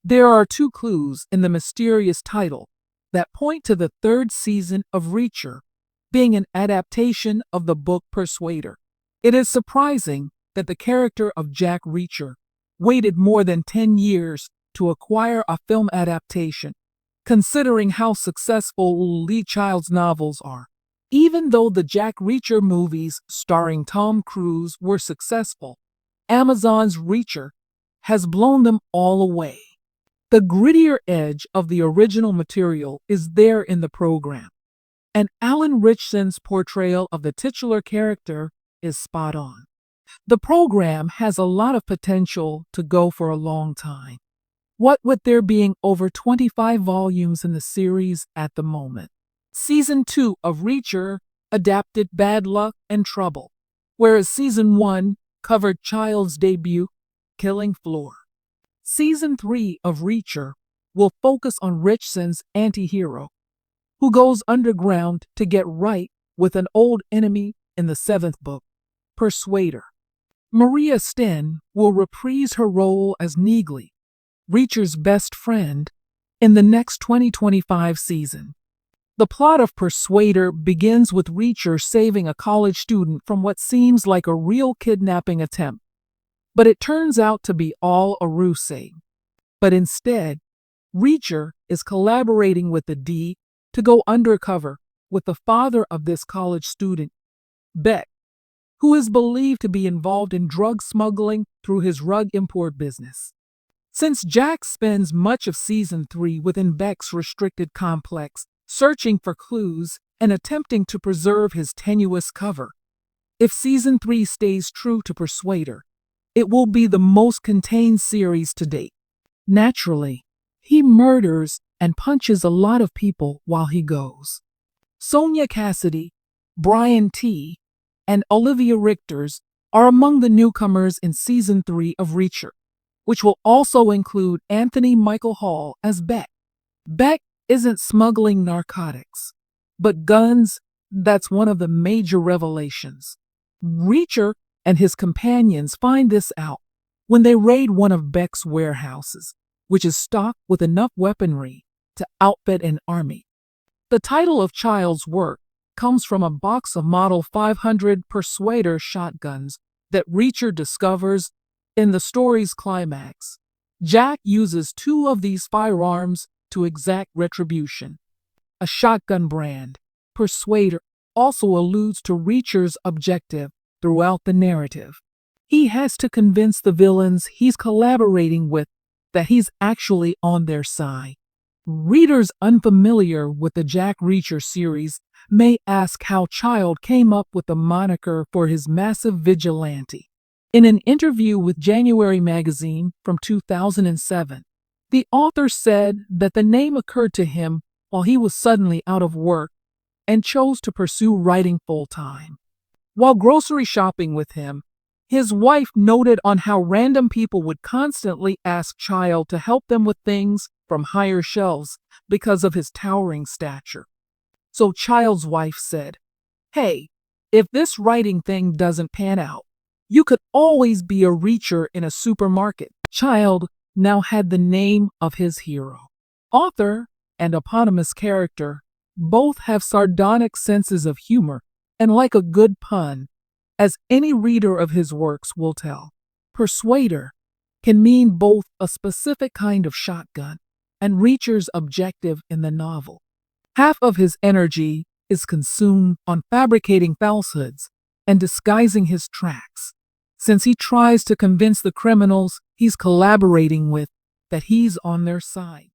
There are two clues in the mysterious title that point to the third season of Reacher being an adaptation of the book Persuader. It is surprising that the character of Jack Reacher waited more than 10 years to acquire a film adaptation, considering how successful Lee Child's novels are. Even though the Jack Reacher movies starring Tom Cruise were successful, Amazon's Reacher has blown them all away. The grittier edge of the original material is there in the program, and Alan Ritchson's portrayal of the titular character is spot on. The program has a lot of potential to go for a long time, what with there being over 25 volumes in the series at the moment. Season 2 of Reacher adapted Bad Luck and Trouble, whereas Season 1 covered Child's debut, Killing Floor. Season 3 of Reacher will focus on Richson's anti-hero, who goes underground to get right with an old enemy in the 7th book, Persuader. Maria Sten will reprise her role as Neagley, Reacher's best friend, in the next 2025 season. The plot of Persuader begins with Reacher saving a college student from what seems like a real kidnapping attempt, but it turns out to be all a ruse. But instead, Reacher is collaborating with the D to go undercover with the father of this college student, Beck, who is believed to be involved in drug smuggling through his rug import business. Since Jack spends much of Season 3 within Beck's restricted complex, searching for clues and attempting to preserve his tenuous cover, if Season 3 stays true to Persuader, it will be the most contained series to date. Naturally, he murders and punches a lot of people while he goes. Sonia Cassidy, Brian T., and Olivia Richters are among the newcomers in Season 3 of Reacher, which will also include Anthony Michael Hall as Beck. Beck isn't smuggling narcotics, but guns. That's one of the major revelations. Reacher and his companions find this out when they raid one of Beck's warehouses, which is stocked with enough weaponry to outfit an army. The title of Child's work comes from a box of Model 500 Persuader shotguns that Reacher discovers in the story's climax. Jack uses two of these firearms to exact retribution. A shotgun brand, Persuader, also alludes to Reacher's objective throughout the narrative. He has to convince the villains he's collaborating with that he's actually on their side. Readers unfamiliar with the Jack Reacher series may ask how Child came up with the moniker for his massive vigilante. In an interview with January magazine from 2007, the author said that the name occurred to him while he was suddenly out of work and chose to pursue writing full-time. While grocery shopping with him, his wife noted on how random people would constantly ask Child to help them with things from higher shelves because of his towering stature. So Child's wife said, "Hey, if this writing thing doesn't pan out, you could always be a Reacher in a supermarket." Child now had the name of his hero. Author and eponymous character both have sardonic senses of humor and like a good pun, as any reader of his works will tell. Persuader can mean both a specific kind of shotgun and Reacher's objective in the novel. Half of his energy is consumed on fabricating falsehoods and disguising his tracks, since he tries to convince the criminals he's collaborating with that he's on their side.